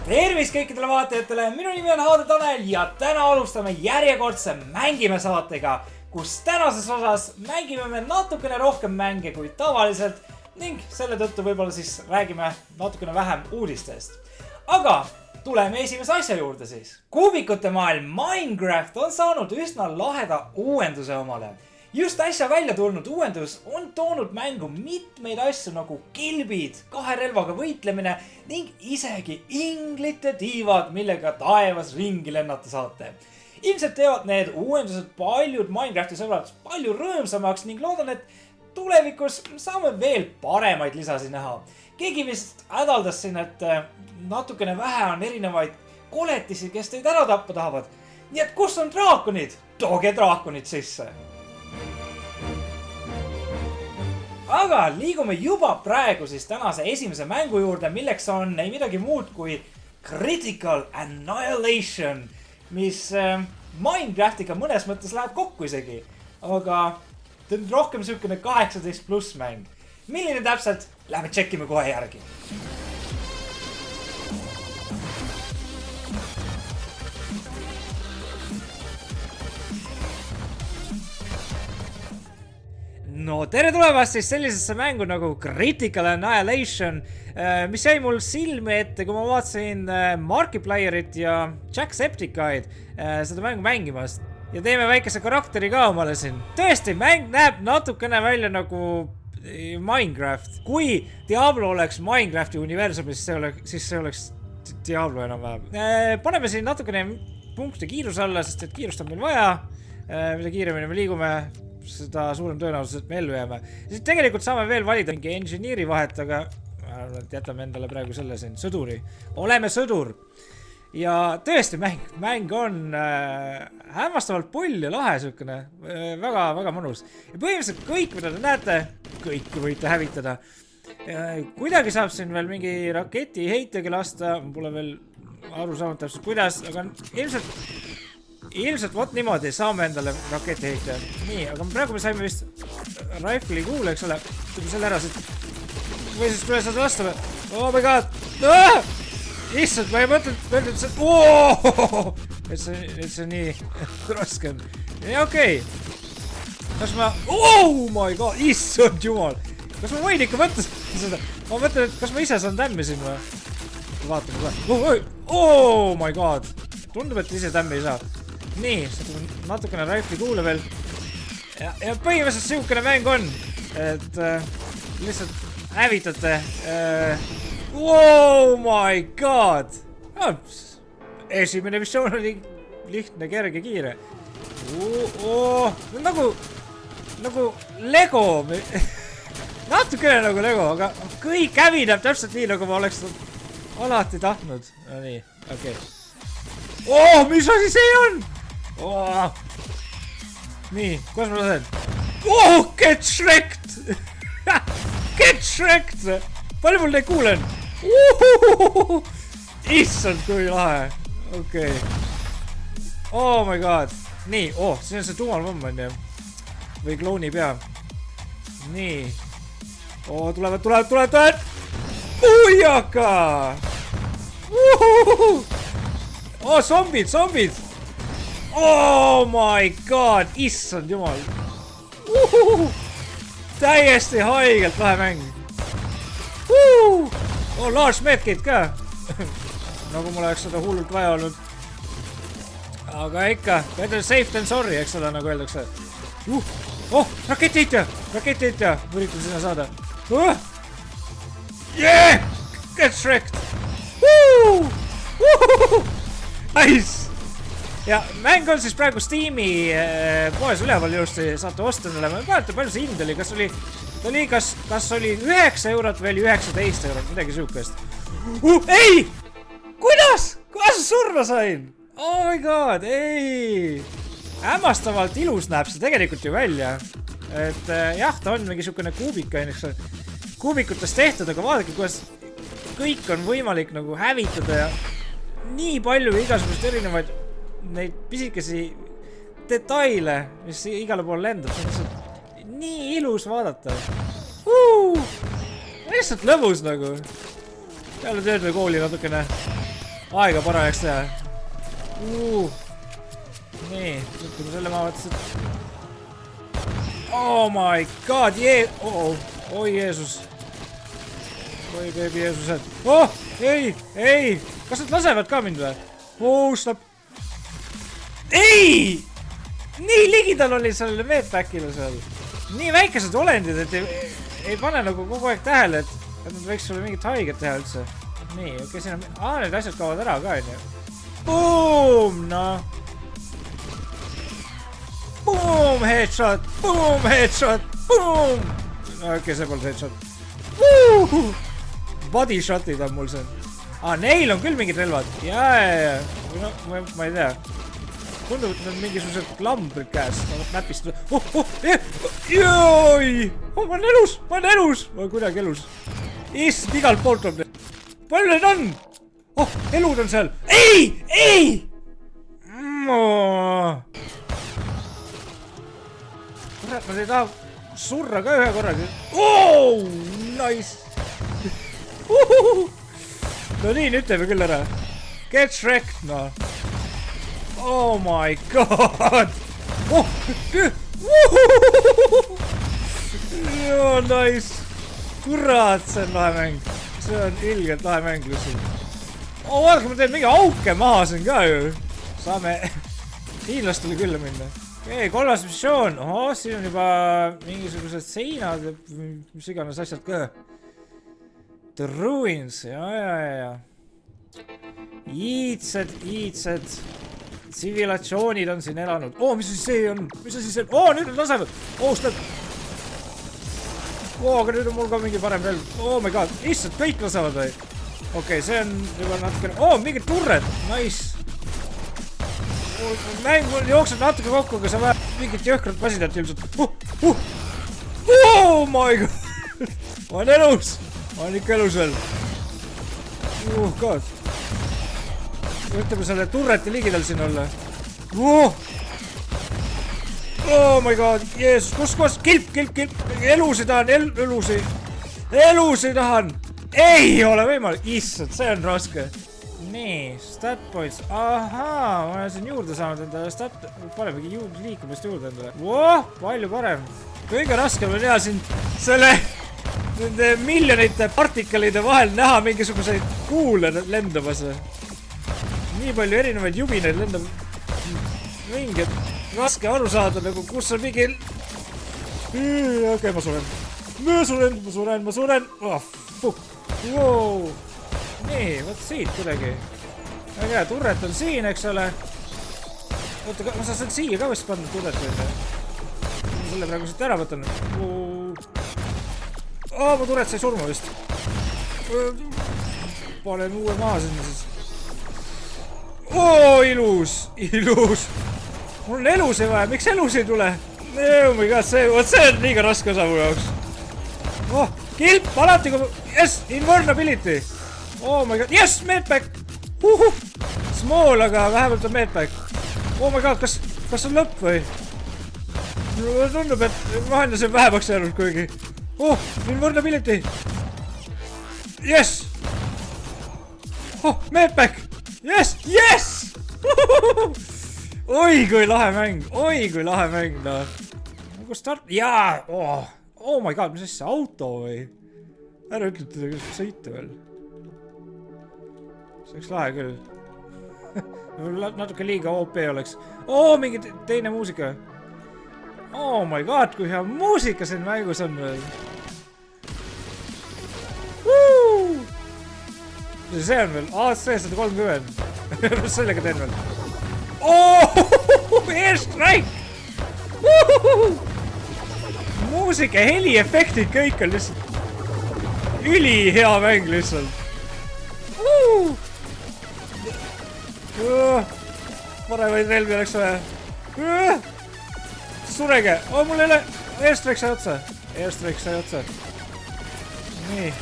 Tervist kõikidele vaatajatele, minu nimi on Haadu Tanel ja täna alustame järjekordse Mängime saatega, kus tänases osas mängime me natukene rohkem mänge kui tavaliselt ning selle tõttu võib-olla siis räägime natukene vähem uudistest. Aga tuleme esimese asja juurde siis. Kuubikute maailm Minecraft on saanud üsna laheda uuenduse omale. Just äsja välja tulnud uuendus on toonud mängu mitmeid asju nagu kilbid, kahe relvaga võitlemine ning isegi inglite tiivad, millega taevas ringi lennata saate. Ilmselt teevad need uuendused paljud Minecrafti sõbrad palju rõõmsamaks ning loodan, et tulevikus saame veel paremaid lisasi näha. Keegi vist hädaldas siin, et natukene vähe on erinevaid koletisi, kes teid ära tappa tahavad. Nii et kus on draakonid? Tooge draakonid sisse! Aga liigume juba praegu siis tänase esimese mängu juurde, milleks on ei midagi muud kui Critical Annihilation, mis Minecraftiga mõnes mõttes läheb kokku isegi. Aga ta on rohkem sükene 18+ mäng. Milline täpselt? Lähme tšekkime kohe järgi. No tere tulemast siis sellisesse mängu nagu Critical Annihilation, mis jäi mul silmi ette, kui ma vaatasin Markiplierit ja Jackseptice'id seda mängu mängimast. Ja teeme väikese karakteri ka omale siin. Tõesti, mäng näeb natukene välja nagu Minecraft. Kui Diablo oleks Minecrafti universumis, siis see oleks Diablo enam vähem. Paneme siin natukene punkte kiiruse alla, sest et kiirust on meil vaja. Mida kiiremini me liigume, seda suurem tõenäosus, et me ellu jääme. Siis tegelikult saame veel valida mingi engineeri vahet, aga jätame endale praegu selle siin, sõduri. Oleme sõdur. Ja tõesti, mäng on hämmastavalt pull ja lahe sükene. Väga mõnus. Ja põhimõtteliselt kõik, mida te näete, kõiki võite hävitada. Kuidagi saab siin veel mingi raketi heitegi lasta. Pole veel aru saanud täpselt kuidas, aga ilmselt vot niimoodi saame endale raketi heita. Nii, aga praegu me saime vist rifle'i kuule, eks ole. Tüüme selle ära siit. Või siis tule saad vastu. Oh my god. Issand, ma ei mõtlenud, et see nii raske on. Ja okei. Kas ma... Oh my god, issand jumal. Kas ma võin ikka mõtta seda? Ma mõtlen, et kas ma ise saan tämmi siin või? Vaatame kohe. Oh my god. Tundub, et ise tämmi ei saa. Nii, seda natukene rifle'i kuule veel. Ja põhimõtteliselt siukene mäng on, et lihtsalt hävitate. Oh my god! Esimene missioon oli lihtne, kerge, kiire. Nagu Lego. Natukene nagu Lego, aga kõik hävineb täpselt nii, nagu ma oleks alati tahtnud. No nii, okei. Oh, mis asi see on? Oh. Nii, kuidas ma lasen? Oh, get shreked! Get shreked! Palju mul neid kuulen? Issand, kui lahe. Okei. Oh my god. Nii, siin on see tuumalpomm on ju. Või klooni pea. Nii. Tulevad. Ujaka! Zombid! Oh my god, issand jumal. Täiesti haigelt lahe mäng. Large medkit ka. Nagu mul oleks seda hullult vaja olnud. Aga ikka, better safe than sorry, eks seda nagu öeldakse. Raketiitja. Võritan sinna saada. Yeah! Get shreked. Nice! Ja mäng on siis praegu Steam'i poes üleval juusti, saate osta endale. Ma ei mäleta, palju see hind oli, kas oli 9 eurot või 19 eurot, midagi siukest. Ei! Kuidas? Kuidas surma sain? Oh my god, ei! Hämmastavalt ilus näeb see tegelikult ju välja. et jah, ta on mingi siukene kuubik, kuubikutest tehtud, aga vaadake, kuidas kõik on võimalik nagu hävitada ja nii palju igasugust erinevaid neid pisikesi detaile, mis igale pool lendab, see on lihtsalt nii ilus vaadata. Lihtsalt lõbus nagu. Peale tööd või kooli natukene aega parajaks teha. Nii, lõppime selle maa võttes. Oh my god, oi Jeesus. Oi baby Jeesused. Oh, ei. Kas nad lasevad ka mind või? Oh, snap. Ei! Nii ligidal oli sellele medpackile seal. Nii väikesed olendid, et ei pane nagu kogu aeg tähele, et nad võiks sulle mingit haiget teha üldse. Nii, okei, siin on... need asjad kaovad ära ka, onju. Boom, noh. Boom, headshot, boom. Okei, see polnud headshot. Body shotid on mul see. Neil on küll mingid relvad. Ja. No, ma ei tea. Tundub, et on mingisugused klambrid käes. Näpist. Joi! Ma olen elus! Ma olen kuidagi elus. Issand, igalt poolt on. Palju neid on? Elud on seal. Ei! Kurat, nad ei taha surra ka ühe korraga. Nice! No nii, nüüd teeme küll ära. Get wrecked, no. Oh my god! Nice! Kurat, see on lahe mäng. See on ilgelt lahe mäng lihtsalt. Vaadake, ma teen mingi auke maha siin ka ju. Saame hiinlastele külla minna. Okei, 3. missioon. Siin on juba mingisugused seinad ja mis iganes asjad ka. The Ruins, ja. Iidsed. Tsivilatsioonid on siin elanud. Mis see on? Mis asi see on? Nüüd nad lasevad. Snap. Aga nüüd on mul ka mingi parem relv. Oh my god. Issand, kõik lasevad või? Okei, see on juba natukene... mingi turret. Nice. Mäng mul jookseb natuke kokku, aga sa vähe mingit jõhkrat masinat ilmselt. Oh my god. Ma olen elus. Ma olen ikka elus veel. God. Ütleme selle turreti ligidal siin olla. Oh my god. Jeesus. Kus? Kilp. Elusi tahan. Elusi tahan. Ei ole võimalik. Issand, see on raske. Nii, stat points. Ahaa, ma olen siin juurde saanud endale stat... Pane mingi liikumist juurde endale. Palju parem. Kõige raskem on teha siin selle... Nende miljonite partikelide vahel näha mingisuguseid kuule lendamas. Nii palju erinevaid jubinaid lendab. Mingi raske aru saada, nagu kus on mingi... Okei, ma suren. Nii, võt siit kuidagi. Väga hea, turret on siin, eks ole. Oota, ma saan siia ka vist panna turret või? Ma selle praegu siit ära võtan. Ma turret sai surma vist. Panen uue maha sinna siis. Ilus. Mul on elus ei vaja, miks elus ei tule? Oh my god, see on liiga raske osa mu jaoks. Kilp, alati kui... Yes, invulnerability. Oh my god, yes, medpack. Small, aga vähemalt on medpack. Oh my god, kas on lõpp või? Tundub, et vahendas on vähemaks jäänud kuigi. Invulnerability. Yes. Medpack. Yes. Oi, kui lahe mäng, no. Nagu start... Jaa. Oh my god, mis asja, auto või? Ära ütlete seda, kuidas sõita veel. See oleks lahe küll. Natuke liiga OP oleks. Mingi teine muusika. Oh my god, kui hea muusika siin mängus on veel. See on veel. AC-130. Sellega teen veel. Airstrike! Muusika, heliefektid, kõik on lihtsalt üli hea mäng lihtsalt. Paremaid relvi oleks vaja. Surege! Mul ei ole... Airstrike sai otsa. Airstrike sai otsa. Nii.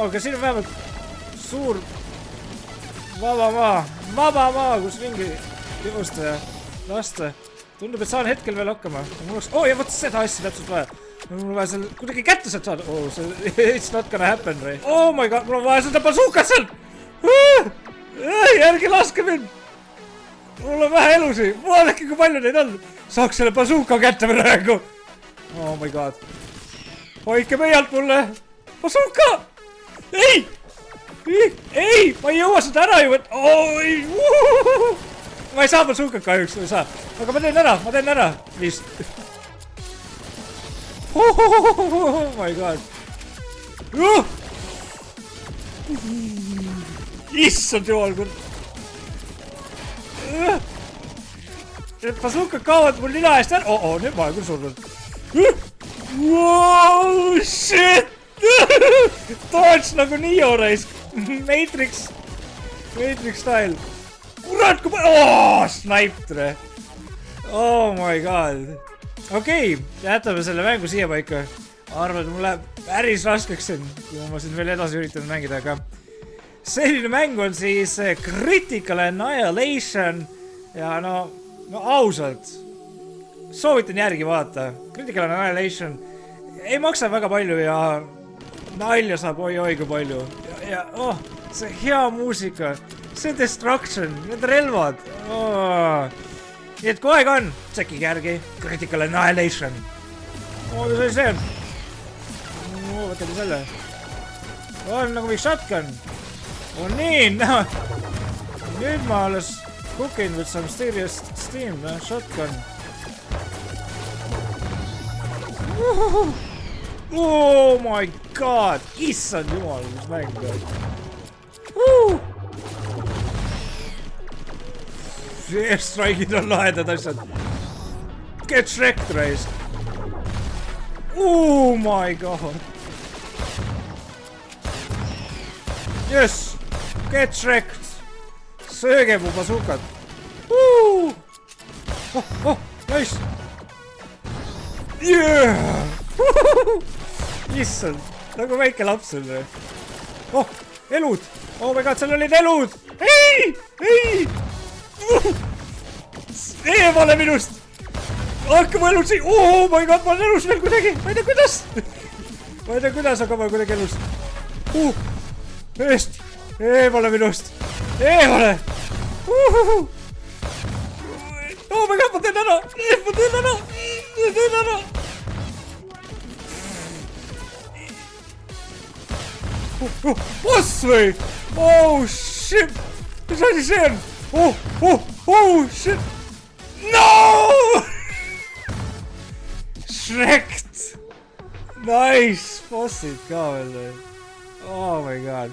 Aga siin on vähemalt suur vaba maa, kus ringi joosta ja lasta. Tundub, et saan hetkel veel hakkama. Ja võt seda asja täpselt vaja. Mul on vaja seal kuidagi kätte sealt saada. It's not gonna happen, Ray. Oh my god, mul on vaja seda bazookat seal. Järgi laske mind. Mul on vähe elusi. Vaadake, kui palju neid on. Saaks selle bazooka kätte praegu. Oh my god. Hoidke meialt mulle. Bazooka! Ei! Ei! Ma ei jõua seda ära ju, et... Ma ei saa bazookat kahjuks, ma ei saa. Aga ma teen ära. Vist. Oh my god. Issand jumal, kui... Need bazookad kaovad mul nina eest ära. Nüüd ma olen küll surnud. Wow, shit! Dodge nagu Neo raisk. Matrix style. Kurat, kui ma... Sniptre. Oh my god. Okei, jätame selle mängu siia paika. Arvan, et mul läheb päris raskeks siin, kui ma siin veel edasi üritan mängida, aga... Selline mäng on siis Critical Annihilation. Ja no ausalt. Soovitan järgi vaata. Critical Annihilation ei maksa väga palju ja nalja saab oi kui palju. Ja see hea muusika. See Destruction, need relvad. Nii et kui aeg on, tsekkige järgi Critical Annihilation. See on. Võtame selle. On nagu mingi shotgun. Nii, nüüd ma alles cooking with some serious steam, shotgun. Oh my god, issand jumal, mis mäng on. Airstrike'id on lahedad asjad. Get Shrek'd, raisk. Oh my god. Yes, get Shrek'd. Sööge mu bazookat. Nice. Yeah. Issand, nagu väike laps on. Elud. Oh my god, seal olid elud. Ei. Eemale minust. Hakkama elud siin. Oh my god, ma olen elus veel kuidagi. Ma ei tea kuidas, aga ma olen kuidagi elus. Eest. Eemale minust. Eemale. Oh my god, ma teen ära. Boss või? Oh shit. Mis asi see on? Oh shit. No! Shrek'd. Nice. Bossid ka veel. Oh my god.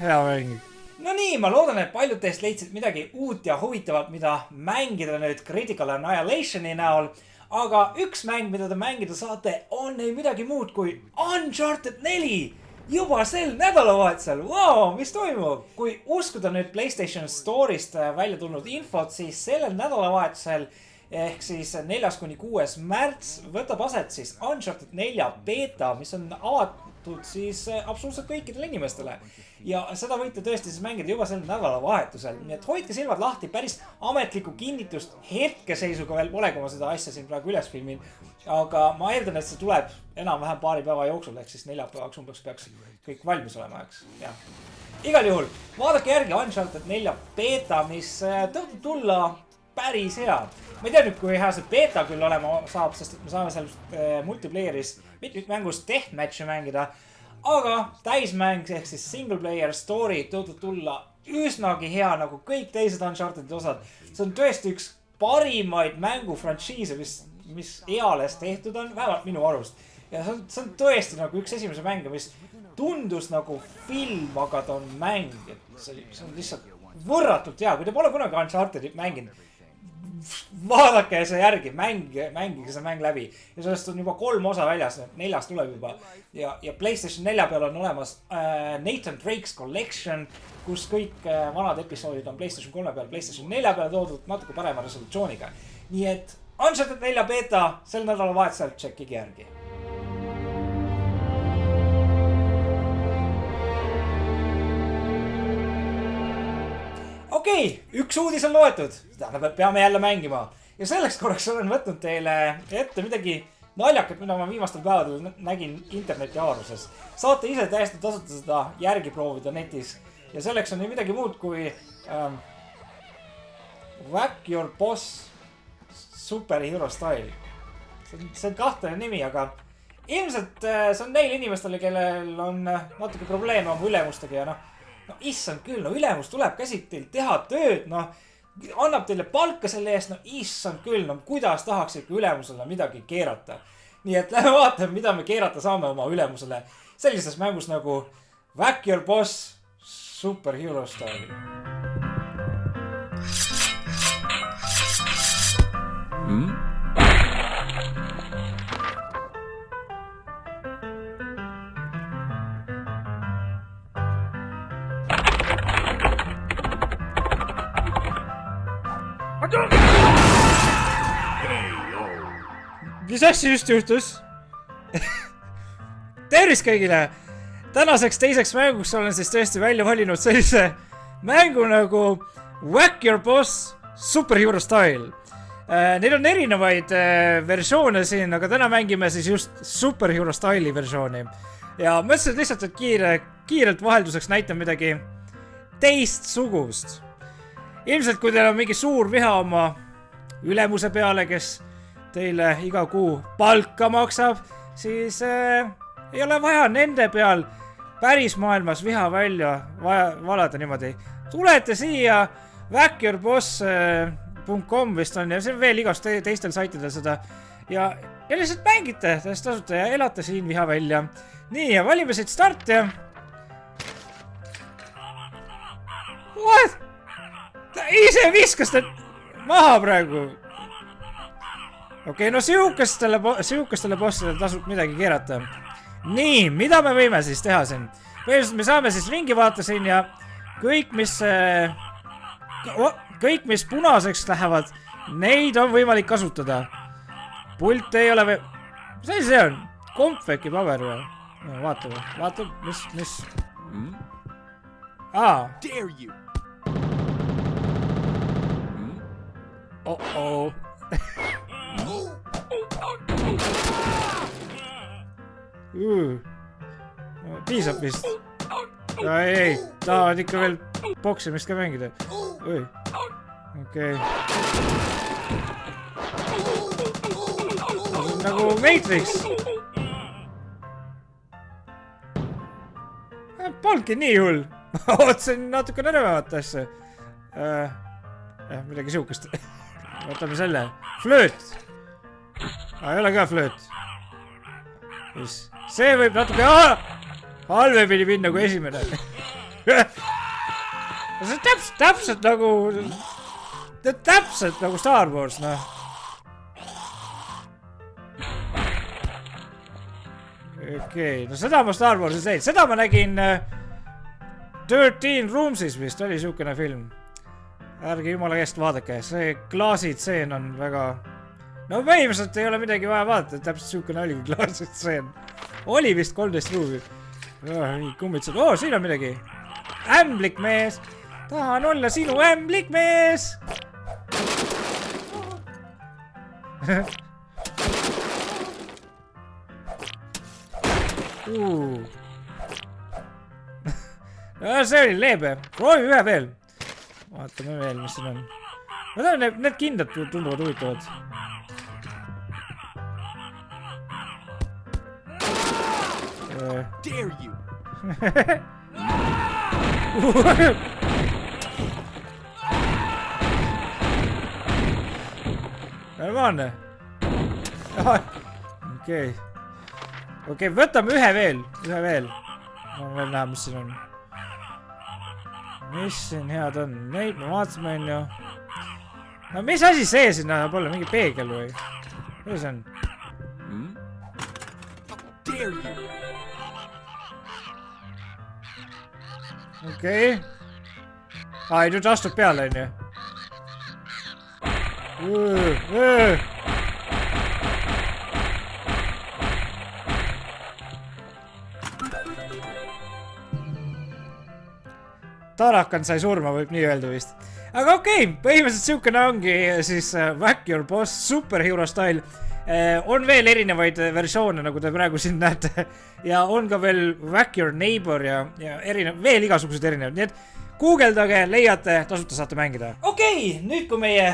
Hea mäng. No nii, ma loodan, et paljud teist leidsid midagi uut ja huvitavat, mida mängida nüüd Critical Annihilationi näol. Aga üks mäng, mida te mängida saate, on ei midagi muud kui Uncharted 4. Juba sel nädalavahetusel. Wow, mis toimub? Kui uskuda nüüd PlayStation Store'ist välja tulnud infot, siis sellel nädalavahetusel ehk siis 4.–6. märts võtab aset siis Uncharted 4 beta, mis on avatud siis absoluutselt kõikidele inimestele. Ja seda võite tõesti siis mängida juba sel nädalavahetusel. Nii et hoidke silmad lahti, päris ametlikku kinnitust hetkeseisuga veel pole, kui ma seda asja siin praegu üles filmin. Aga ma eeldan, et see tuleb enam-vähem paari päeva jooksul, ehk siis neljapäevaks umbes peaks kõik valmis olema, eks. Igal juhul, vaadake järgi Uncharted 4 beta, mis tõotab tulla päris hea. Ma ei tea nüüd, kui hea see beta küll olema saab, sest me saame sellest multiplayeris mitmikmängust deathmatchi mängida. Aga täismäng ehk siis single player story tõotab tulla üsnagi hea nagu kõik teised Uncharted'i osad. See on tõesti üks parimaid mängufrantsiise, mis eales tehtud on, vähemalt minu arust. Ja see on tõesti nagu üks esimese mänge, mis tundus nagu film, aga ta on mäng. See on lihtsalt võrratult hea. Kui te pole kunagi Uncharted'i mänginud, vaadake see järgi, mängige see mäng läbi. Ja sellest on juba 3 osa väljas, 4 tuleb juba. Ja PlayStation 4 peal on olemas Nathan Drake's Collection, kus kõik vanad episoodid on PlayStation 3 peal, PlayStation 4 peal toodud natuke parema resolutsiooniga. Nii et Uncharted 4 beeta sel nädalavahetusel tšekkige järgi. Okei, üks uudis on loetud. Tähendab, et peame jälle mängima. Ja selleks korraks olen võtnud teile ette midagi naljakat, mida ma viimastel päevadel nägin interneti avaruses. Saate ise täiesti tasuta seda järgi proovida netis. Ja selleks on nii midagi muud kui Whack Your Boss Superhero Style. See on kahtlane nimi, aga ilmselt see on neil inimestele, kellel on natuke probleeme oma ülemustega ja no issand küll, no ülemus tuleb käsib teil teha tööd, no annab teile palka selle eest, no issand küll, no kuidas tahaks ikka ülemusele midagi keerata. Nii et lähme vaatame, mida me keerata saame oma ülemusele sellises mängus nagu Whack Your Boss Superhero Style. Mis asja just juhtus? Tervist kõigile! Tänaseks teiseks mänguks olen siis tõesti välja valinud sellise mängu nagu Whack Your Boss Superhero Style. Neil on erinevaid versioone siin, aga täna mängime siis just Superhero Style'i versiooni. Ja mõtlesin lihtsalt, et kiirelt vahelduseks näitan midagi teist sugust. Ilmselt kui teil on mingi suur viha oma ülemuse peale, kes teile iga kuu palka maksab, siis ei ole vaja nende peal päris maailmas viha välja valada niimoodi. Tulete siia whackyourboss.com vist on ja see on veel igast teistel saitidel seda ja lihtsalt mängite täiesti tasuta ja elate siin viha välja. Nii ja valime siit start ja what? Ta ise viskas ta maha praegu. Okei, no sihukestele bossidele tasub midagi keerata. Nii, mida me võime siis teha siin? Põhimõtteliselt me saame siis ringi vaata siin ja kõik, mis punaseks lähevad, neid on võimalik kasutada. Pult ei ole või... Mis see on? Kompveki paber või? No, vaata, mis... Dare you! Oh-oh. Piisab vist. Ei, tahavad ikka veel boksimist ka mängida. Okei. Nagu Matrix. Polnudki nii hull. Ma otsin natuke nõrvemat asja. Midagi sihukest. Võtame selle. Flööt. Ei ole ka flööt. See võib natuke halvemini minna kui esimene. See täpselt nagu Star Wars, noh. Okei, no seda ma Star Warsis teinud. Seda ma nägin 13 Roomsis vist oli siukene film. Ärge jumala käest vaadake. See klaasitseen on väga... No põhimõtteliselt ei ole midagi vaja vaadata, täpselt siukene oligi klaasitseen. Oli vist 13 ruumi. Kummitsed. Siin on midagi. Ämblik mees. Tahan olla sinu ämblik mees. See oli leebe. Proovi ühe veel. Vaatame veel, mis siin on. Ma tahan, need kindlad tunduvad huvitavad. Dare you! Normaalne. Okei, võtame ühe veel. Ma veel näha, mis siin on. Mis siin head on? Neid me vaatasime on ju. No mis asi see sinna pole? Mingi peegel või? Mis see on? Dare you! Okei. Nüüd astub peale, on ju. Tarakan sai surma, võib nii öelda vist. Aga okei, põhimõtteliselt siukene ongi siis Whack Your Boss Superhero Style. On veel erinevaid versioone, nagu te praegu siin näete. Ja on ka veel Whack Your Neighbor ja veel igasugused erinevad. Nii et guugeldage, leiate, tasuta saate mängida. Okei, nüüd kui meie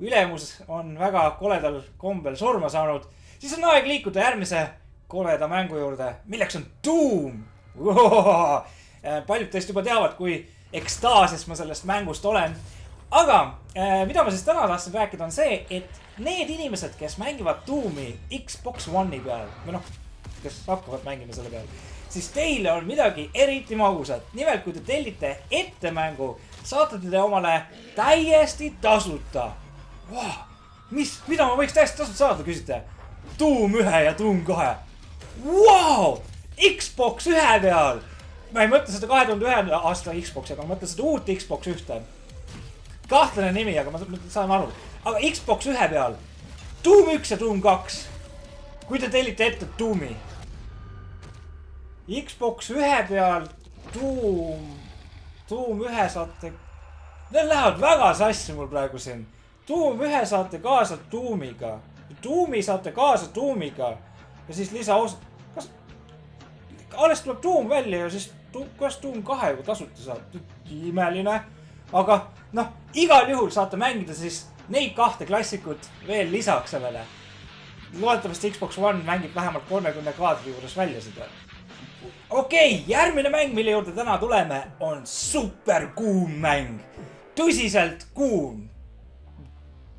ülemus on väga koledal kombel surma saanud, siis on aeg liikuda järgmise koleda mängu juurde, milleks on Doom. Paljud teist juba teavad, kui ekstaases ma sellest mängust olen. Aga mida ma siis täna tahtsin rääkida on see, et need inimesed, kes mängivad Doomi Xbox One'i peal, või noh, kes hakkavad mängima selle peal, siis teile on midagi eriti magusat. Nimelt, kui te tellite ettemängu, saate te omale täiesti tasuta. Mida ma võiks täiesti tasuta saada, küsite? Doom 1 ja Doom 2. Xbox 1 peal! Ma ei mõtle seda 2001 aasta Xboxi, aga ma mõtle seda uut Xbox 1. Kahtlane nimi, aga ma saan aru. Aga Xbox 1 peal Doom 1 ja Doom 2. Kui te tellite ette Doomi. Xbox 1 peal Doom 1 saate... Need lähevad väga sassi mul praegu siin. Doom 1 saate kaasa Doomiga. Doomi saate kaasa Doomiga. Ja siis lisaos... Alles tuleb Doom välja ja siis kas Doom 2 juba tasuta saab. Imeline. Aga noh, igal juhul saate mängida siis neid kahte klassikut veel lisaks sellele. Loodetavasti Xbox One mängib vähemalt 30 kaadri juures välja seda. Okei, järgmine mäng, mille juurde täna tuleme, on super kuum mäng. Tõsiselt kuum.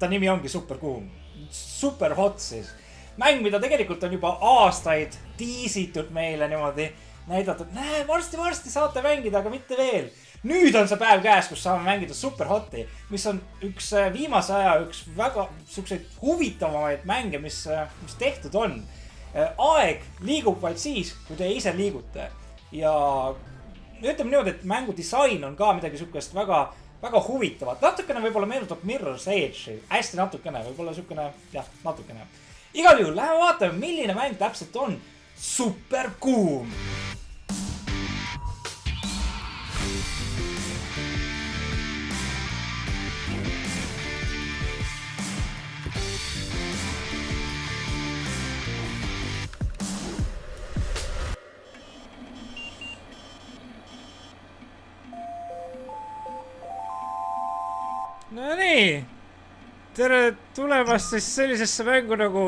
Ta nimi ongi super kuum. Super hot siis. Mäng, mida tegelikult on juba aastaid tiisitud meile niimoodi näidatud. Näe, varsti saate mängida, aga mitte veel. Nüüd on see päev käes, kus saame mängida Super Hoti, mis on üks viimase aja üks väga sukseid huvitavamaid mänge, mis tehtud on. Aeg liigub vaid siis, kui te ise liigute. Ja ütleme niimoodi, et mängu disain on ka midagi sukest väga huvitavat. Natukene võib-olla meenutab Mirror's Edge'i. Hästi natukene, võib-olla sukene, jah, natukene. Igal juhul, läheme vaatame, milline mäng täpselt on super kuum. No nii, tere tulemast siis sellisesse mängu nagu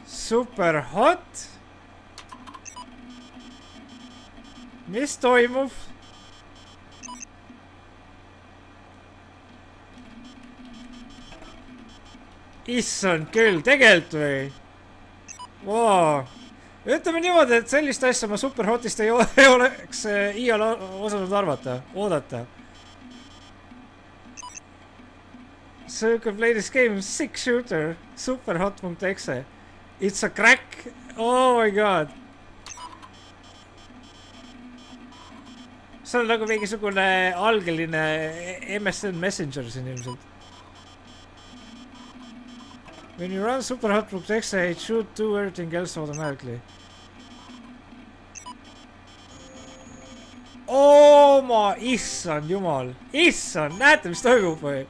Super Hot. Mis toimub? Issand küll, tegelikult või? Wow. Ütleme niimoodi, et sellist asja ma Super Hotist ei oleks iial osanud arvata, oodata. So you can play this game, sick shooter, superhot.exe. It's a crack. Oh my god. See on nagu mingisugune algeline MSN Messenger siin ilmselt. When you run superhot.exe, it should do everything else automatically. Oh ma issand jumal. Issand, näete mis toimub või?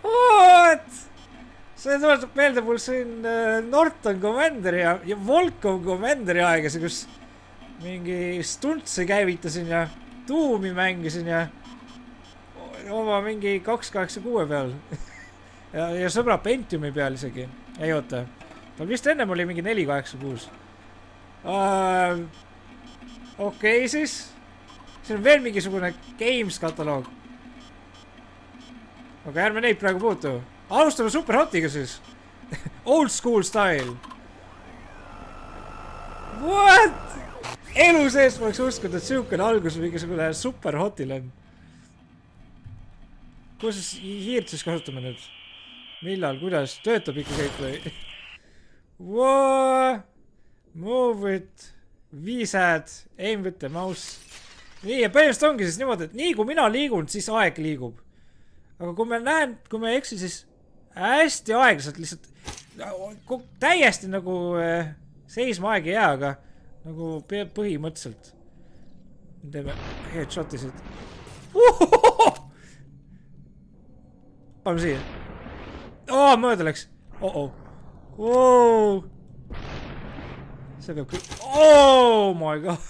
What? See tuletab meelde mul siin Norton Commanderi ja Volkov Commanderi aegasi, kus mingi stuntsi käivitasin ja Doomi mängisin ja oma mingi 286 peal. ja sõbra Pentiumi peal isegi. Ei oota. Tal vist ennem oli mingi 486. Okei siis. Siin on veel mingisugune Games kataloog. Aga ärme neid praegu puutu. Alustame Super Hotiga siis. Old school style. What? Elu sees poleks uskunud, et siukene algus mingisugune Super Hotil on. Kuidas hiirt siis kasutame nüüd? Millal, kuidas? Töötab ikka kõik või? Move it. V-sad. Aim with the mouse. Nii, ja põhimõtteliselt ongi siis niimoodi, et nii kui mina liigun, siis aeg liigub. Aga kui me eksi, siis hästi aeglaselt lihtsalt täiesti nagu seisma aeg ei jää, aga nagu põhimõtteliselt. teeme headshot'isid. Paneme siia. Mööda läks. See peab kõik. Oh my god.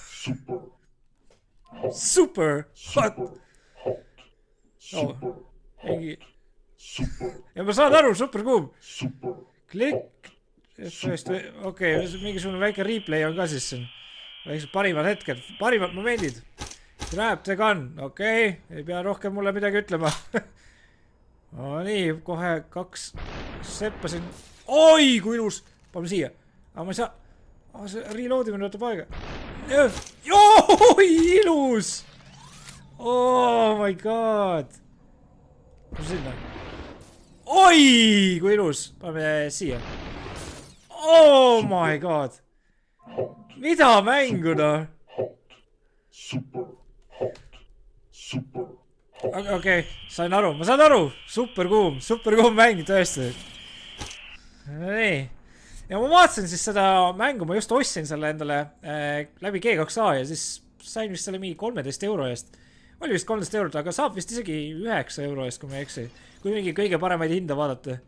Super hot. Mingi. Ja ma saan aru, super kuum. Klikk. Okei, mingisugune väike replay on ka siis siin. Väiksed parimad hetked, parimad momendid. Grab the gun, okei. Ei pea rohkem mulle midagi ütlema. Nii, kohe 2 seppasin. Oi, kui ilus. Paneme siia. Aga ma ei saa. See reloadimine võtab aega. Oi, ilus. Oh my god. Paneme sinna. Oi, kui ilus. Paneme siia. Oh my god. Mida mängu noh? Okei, sain aru, ma saan aru. Super kuum mäng tõesti. Nii. Ja ma vaatasin siis seda mängu, ma just ostsin selle endale läbi G2A ja siis sain vist selle mingi 13 euro eest. Oli vist 13 eurot, aga saab vist isegi 9 euro eest, kui ma ei eksi. Kui mingi kõige paremaid hinda vaadata.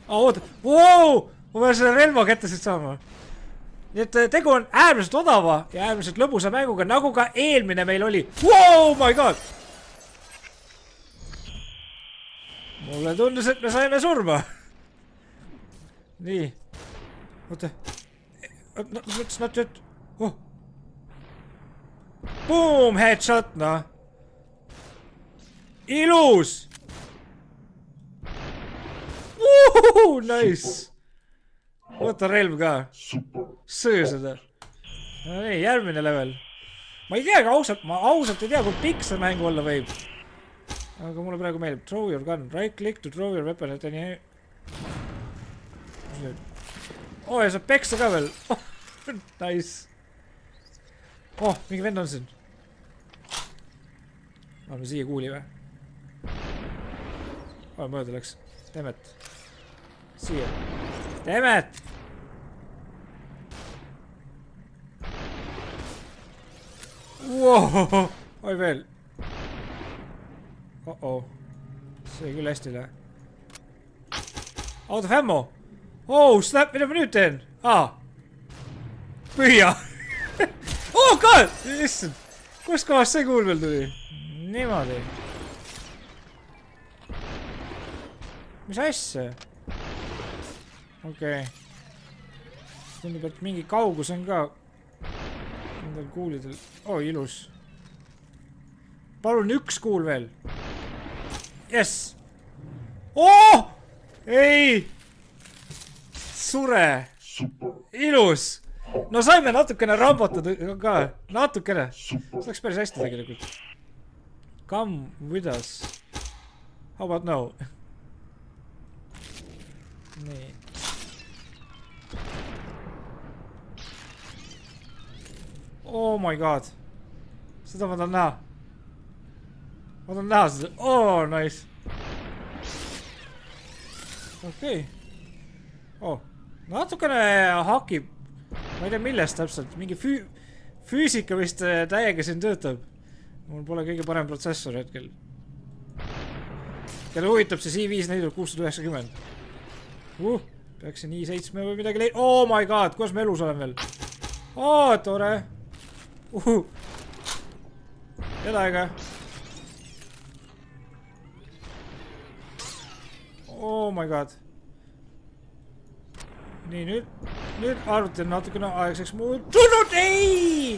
Oota, wow! Ma pean selle relva kätte siit saama. Nii et tegu on äärmiselt odava ja äärmiselt lõbusa mänguga, nagu ka eelmine meil oli. Wow, my god! Mulle tundus, et me saime surma. Nii. Oota. It's not yet. Boom, headshot, noh. Ilus! Nice! Võta relv ka. Söö seda. Nii, järgmine level. Ma ei tea, ma ausalt ei tea, kui pikk see mäng olla võib. Aga mulle praegu meeldib. Throw your gun. Right click to throw your weapon at any... ja saab peksa ka veel. Nice. Mingi vend on siin. Oleme siia kuuli või? Mööda läks. Temet. Siia. Temet! Wow. Oi veel. See küll hästi lähe. Out of ammo. Snap, mida ma nüüd teen? Püüa. God! Issand. Kus kohas see kuul veel tuli? Niimoodi. Mis asja? Okei. Tundub, et mingi kaugus on ka nendel kuulidel. Ilus. Palun üks kuul veel. Yes! Ei! Sure! Ilus! No saime natukene rambotada ka. Natukene. See läks päris hästi tegelikult. Come with us. How about now? Nii. Oh my god. Seda ma tahan näha. Ma tahan näha seda. Nice. Okei. Natukene hakib. Ma ei tea millest täpselt. Mingi füüsika vist täiega siin töötab. Mul pole kõige parem protsessor hetkel. Kelle huvitab see i5-4690. Peaksin i7 või midagi leid. Oh my god, kuidas ma elus olen veel? Tore. Jädaega. Oh my god. Nii, nüüd arvuti on natukene aegseks muutunud. Ei!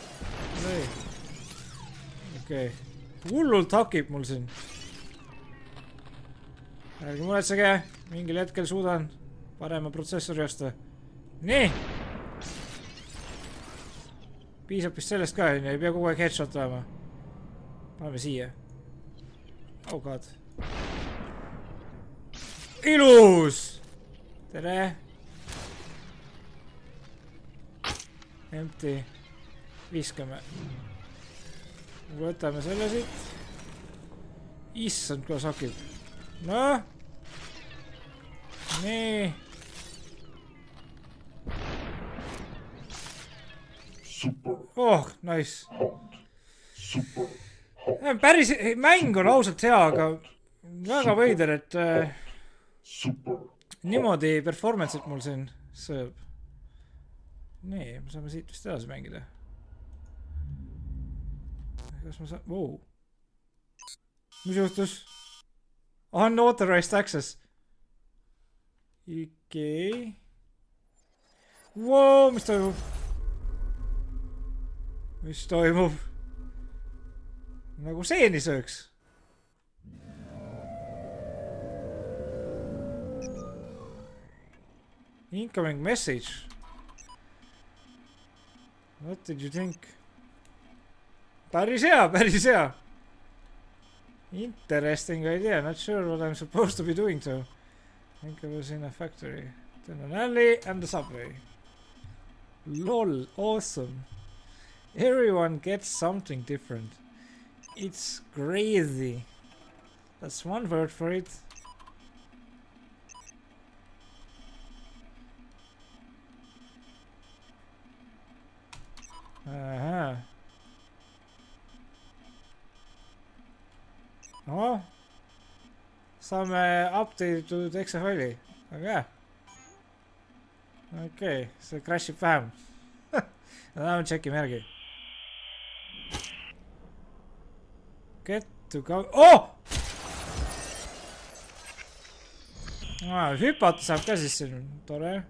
Okei. Hullult hakib mul siin. Ärge muretsege. Mingil hetkel suudan parema protsessori osta. Nii! Piisab vist sellest ka, ei pea kogu aeg headshot olema. Paneme siia. Oh god. Ilus! Tere! Empty. Viskame. Võtame selle siit. Issand, kuidas hakib. Noh. Nii. Nice. Päris mäng on ausalt hea, aga väga veider, et niimoodi performance'it mul siin sööb. Nii, me saame siit vist edasi mängida. Kas ma saan... Wow. Mis juhtus? Unauthorized access. Okei. Wow, mis toimub? Mis toimub? Nagu seeni sööks. Incoming message. What did you think? Päris hea, päris hea. Interesting idea. Not sure what I'm supposed to be doing though. I think I was in a factory. Then an alley and a subway. Lol, awesome. Everyone gets something different. It's crazy. That's one word for it. Ahah. Oh. Saame updated exe faili. Aga hea. Okei, see crashib vähem. Läheme tšekkime järgi. Get to go... Oh! Hüpata saab ka siis siin. Tore.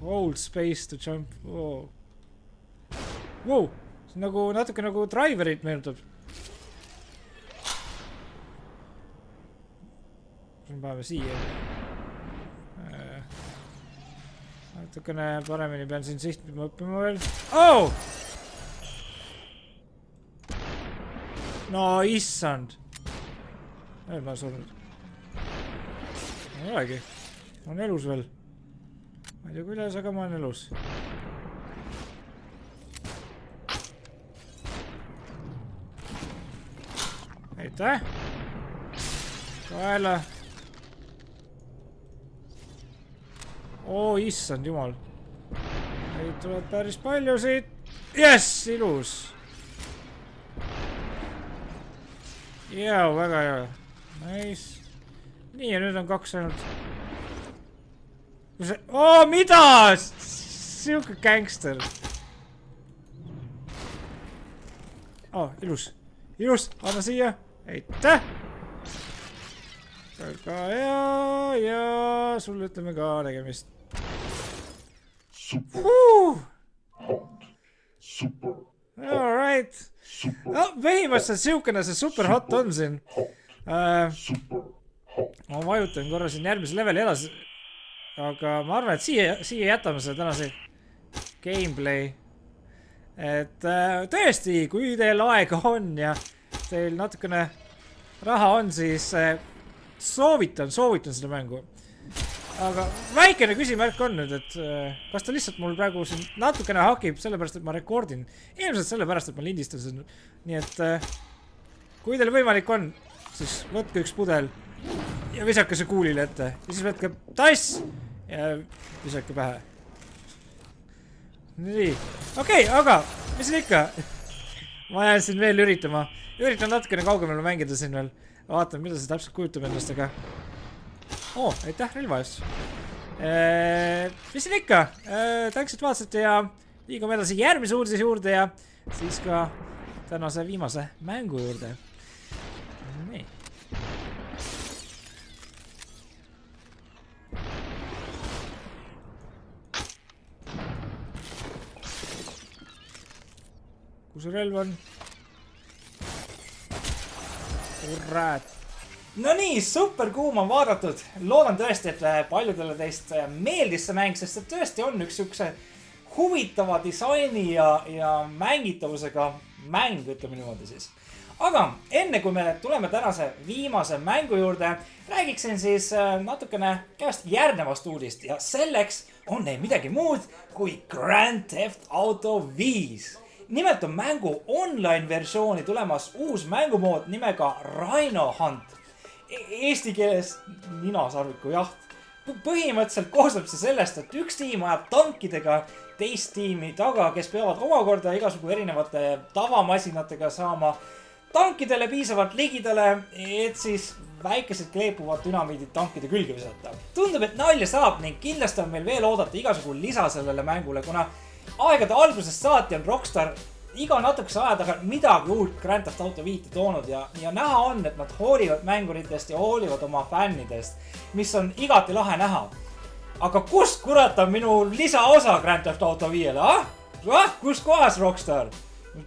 Hold space to jump. Wow. Wow. See on nagu natuke nagu driverit meenutab. Paneme siia. Natukene paremini pean siin sihtma õppima veel. Oh! No issand. Ei, ma surnud. Ei olegi. Ma olen elus veel. Ma ei tea kuidas, aga ma olen elus. Aitäh. Kaela. Oo, issand jumal. Neid tuleb päris palju siit. Yes, ilus. Jaa, väga hea. Nice. Nii, ja nüüd on 2 ainult. Oo, mida? Siuke gangster. Oo, ilus. Ilus, anna siia. Aitäh. Väga hea, ja sulle ütleme ka tegemist. Alright. No, põhimõtteliselt siukene see super hot on siin. Ma vajutan korra siin järgmise leveli edasi. Aga ma arvan, et siia jätame selle tänase gameplay. Et tõesti, kui teil aega on ja teil natukene raha on, siis soovitan seda mängu. Aga väikene küsimärk on nüüd, et kas ta lihtsalt mul praegu siin natukene hakib sellepärast, et ma rekordin. Ilmselt sellepärast, et ma lindistan seda. Nii et kui teil võimalik on, siis võtke üks pudel ja visake see kuulile ette. Ja siis võtke tass ja visake pähe. Nii. Okei, aga mis siin ikka? Ma jään siin veel üritama. Üritan natukene kaugemale mängida siin veel. Vaatan, mida see täpselt kujutab endast, aga... aitäh relva eest. Mis siin ikka? Tänks, et vaatasite ja liigume edasi järgmise uudise juurde ja siis ka tänase viimase mängu juurde. Nii. Kus see relv on? Kurat. No nii, super kuum on vaadatud. Loodan tõesti, et paljudele teist meeldis see mäng, sest see tõesti on üks siukse huvitava disaini ja mängitavusega mäng, ütleme niimoodi siis. Aga enne kui me tuleme tänase viimase mängu juurde, räägiksin siis natukene käest järgnevast uudist ja selleks on neil midagi muud kui Grand Theft Auto 5. Nimelt on mängu online versiooni tulemas uus mängumood nimega Rhino Hunt. Eesti keeles ninasarviku jaht. Põhimõtteliselt koosneb see sellest, et üks tiim ajab tankidega teist tiimi taga, kes peavad omakorda igasugu erinevate tavamasinatega saama tankidele piisavalt ligidale, et siis väikesed kleepuvad dünamiidid tankide külge visata. Tundub, et nalja saab ning kindlasti on meil veel oodata igasugu lisa sellele mängule, kuna aegade algusest saati on Rockstar iga natukese aja tagant midagi uut Grand Theft Auto 5 toonud ja näha on, et nad hoolivad mänguritest ja hoolivad oma fännidest, mis on igati lahe näha. Aga kust kurat on minu lisaosa Grand Theft Auto 5-le, Kus kohas Rockstar?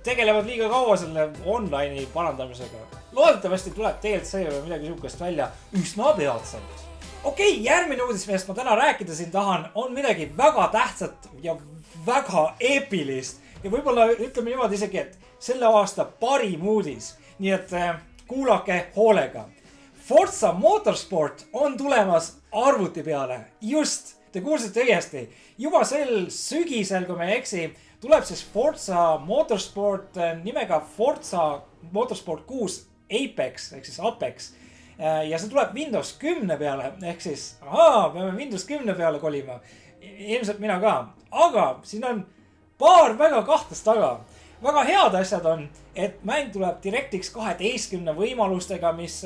Tegelevad liiga kaua selle online'i parandamisega. Loodetavasti tuleb DLC või midagi sihukest välja üsna peatselt. Okei, järgmine uudis, millest ma täna rääkida siin tahan, on midagi väga tähtsat ja väga eepilist. Ja võib-olla ütleme niimoodi isegi, et selle aasta parim uudis. Nii et kuulake hoolega. Forza Motorsport on tulemas arvuti peale. Just, te kuulsite õigesti. Juba sel sügisel, kui me ei eksi, tuleb siis Forza Motorsport nimega Forza Motorsport 6 Apex, ehk siis Apex. Ja see tuleb Windows 10 peale, ehk siis, peame Windows 10 peale kolima. Ilmselt mina ka. Aga siin on paar väga kahtlast taga. Väga head asjad on, et mäng tuleb DirectX 12 võimalustega, mis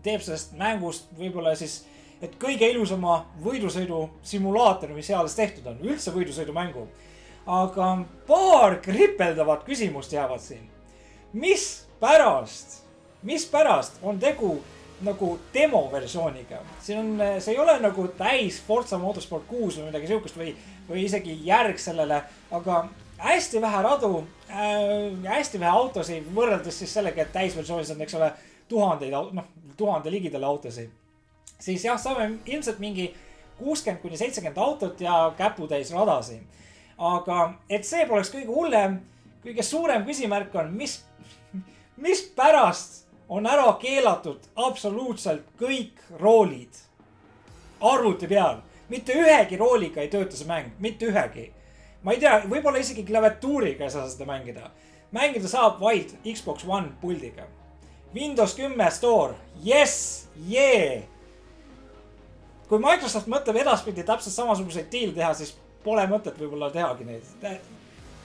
teeb sellest mängust võib-olla siis, et kõige ilusama võidusõidu simulaator, mis seales tehtud on. Üldse võidusõidu mängu. Aga paar kripeldavat küsimust jäävad siin. Mis pärast on tegu nagu demo versiooniga? See ei ole nagu täis Forza Motorsport 6 või midagi sihukest või isegi järg sellele, aga hästi vähe radu, hästi vähe autosid võrreldes siis sellega, et täisversioonis on, eks ole, tuhande ligidale autosid. Siis jah, saame ilmselt mingi 60-70 autot ja käputäis radasi. Aga et see poleks kõige hullem, kõige suurem küsimärk on, mis pärast on ära keelatud absoluutselt kõik roolid arvuti peal. Mitte ühegi rooliga ei tööta see mäng, mitte ühegi. Ma ei tea, võib-olla isegi klaviatuuriga ei saa seda mängida. Mängida saab vaid Xbox One puldiga. Windows 10 Store, yes, yeah! Kui Microsoft mõtleb edaspidi täpselt samasuguseid diil teha, siis pole mõtet võib-olla tehagi neid.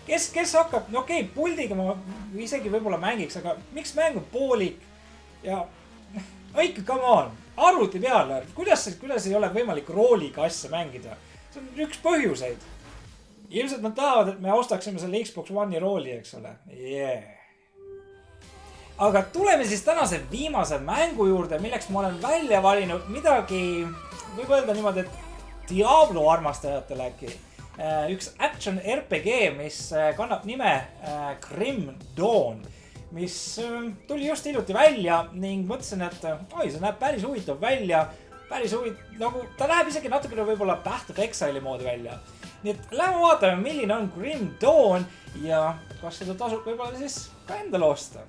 Kes hakkab, okei, puldiga ma isegi võib-olla mängiks, aga miks mäng on poolik? Ja ikka, come on, arvuti peale, kuidas ei ole võimalik rooliga asja mängida? See on üks põhjuseid. Ilmselt nad tahavad, et me ostaksime selle Xbox One'i rooli, eks ole. Yeah. Aga tuleme siis tänase viimase mängu juurde, milleks ma olen välja valinud midagi, võib öelda niimoodi, et Diablo armastajatele äkki. Üks action RPG, mis kannab nime Grim Dawn, mis tuli just hiljuti välja ning mõtlesin, et see näeb päris huvitav välja. Nagu ta näeb isegi natukene võib-olla Path of Exile'i moodi välja. Nii et lähme vaatame, milline on Grim Dawn ja kas seda tasub võib-olla siis ka endale osta.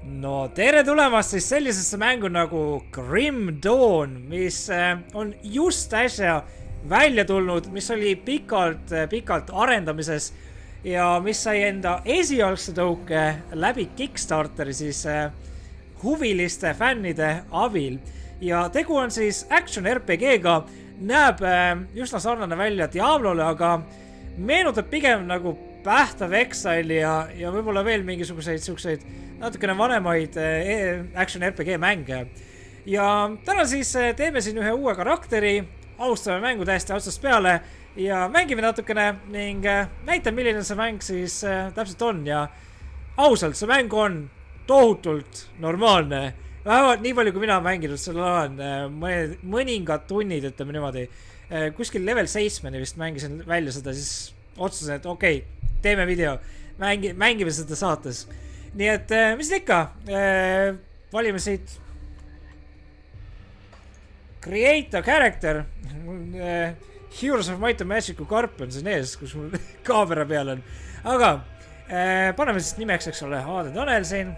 No tere tulemast siis sellisesse mängu nagu Grim Dawn, mis on just äsja välja tulnud, mis oli pikalt arendamises ja mis sai enda esialgse tõuke läbi Kickstarteri siis huviliste fännide abil. Ja tegu on siis action RPG-ga, näeb üsna sarnane välja Diablole, aga meenutab pigem nagu Path of Exile ja võib-olla veel mingisuguseid natukene vanemaid action RPG mänge. Ja täna siis teeme siin ühe uue karakteri, alustame mängu täiesti otsast peale ja mängime natukene ning näitan, milline see mäng siis täpselt on ja ausalt, see mäng on tohutult normaalne. Vähemalt nii palju, kui mina mänginud selle olen, mõningad tunnid, ütleme niimoodi, kuskil level 7 vist mängisin välja seda, siis otsusen, et okei, teeme video, mängime seda saates. Nii et, mis ikka, valime siit Create a character, Heroes of Might and Magic'u karp on siin ees, kus mul kaamera peal on. Aga paneme siis nimeks, eks ole, Aade Tanel siin.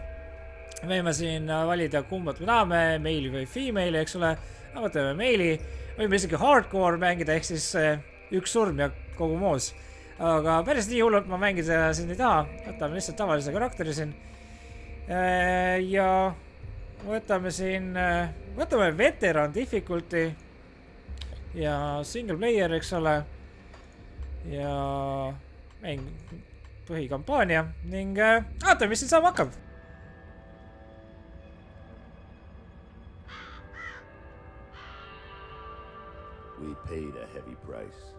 Võime siin valida kumbat me tahame, meili või female, eks ole. Võtame meili, võime isegi hardcore mängida, ehk siis üks surm ja kogu moos. Aga päris nii hullult ma mängida siin ei taha. Võtame lihtsalt tavalise karakteri siin. Ja võtame siin, võtame veteran difficulty ja single player, eks ole. ja mäng põhikampaania ning vaatame, mis siin saama hakkab. We paid a heavy price,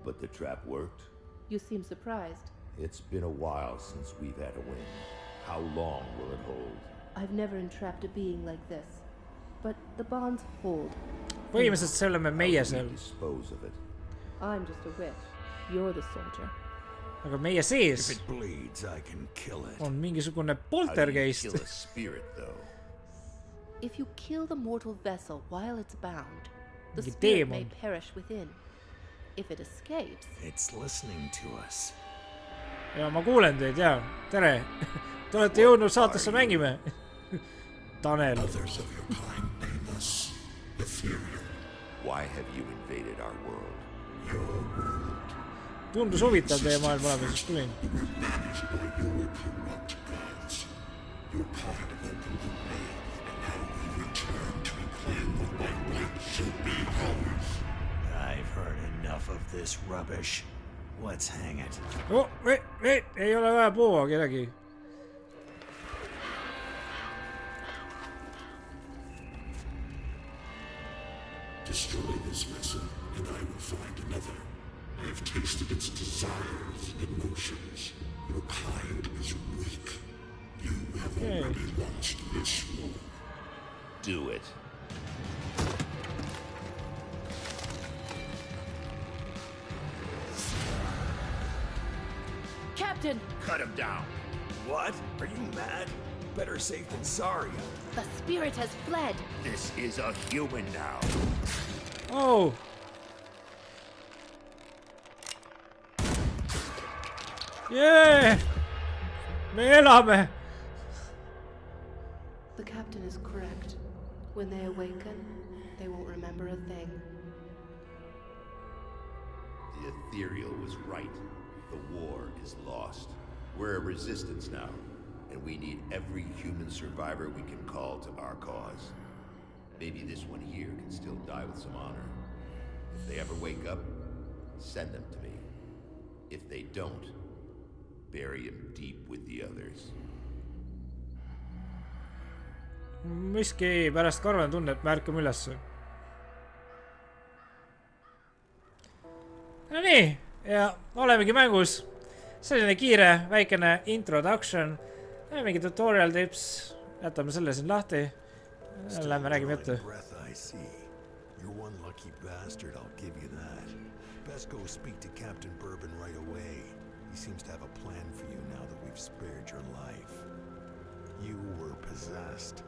but the trap worked. You seem surprised. It's been a while since we've had a win. How long will it hold? I've never entrapped a being like this, but the bonds hold. Põhimõtteliselt see oleme meie How do seal, we dispose of it? I'm just a witch. You're the soldier. aga meie sees If it bleeds, I can kill it. on mingisugune How do you poltergeist. kill a spirit, though? If you kill the mortal vessel while it's bound, the Mingi spirit may teemon. perish within. If it escapes, It's listening to us. Ja ma kuulen teid, jaa. Tere. Te olete jõudnud saatesse Mängime. Tanel. Others of your kind name us ethereal. Why have you invaded our world? Your world, Tundus huvitav teie maailm olema, siis tulin. managed by your corrupt gods. Your covenant opened the way, and now we return to reclaim what by right should be ours. I've heard enough of this rubbish. Let's hang it. Oh, ei ole vaja puua kedagi. Destroy this vessel, and I will find another. I have tasted its desires and emotions. Your kind is weak. You have Okay. already lost this war. Do it. Captain, Cut him down. What? Are you mad? Better safe than sorry. the spirit has fled. This is a human now. Oh. Jee. Me elame. The captain is correct. When they awaken, they won't remember a thing. The ethereal was right. The war is lost. We're a resistance now, and we need every human survivor we can call to our cause. Maybe this one here can still die with some honor. If they ever wake up, send them to me. If they don't, bury him deep with the others. Miski pärast karvan tunne, et me ärkame ülesse. No nii, ja olemegi mängus. Selline kiire, väikene introduction. Mingi tutorial tips. Jätame selle siin lahti. Lähme räägime juttu. Breath I see. You're one lucky bastard, I'll give you that. Best go speak to Captain Bourbon right away. He seems to have a plan for you now that we've spared your life. You were possessed,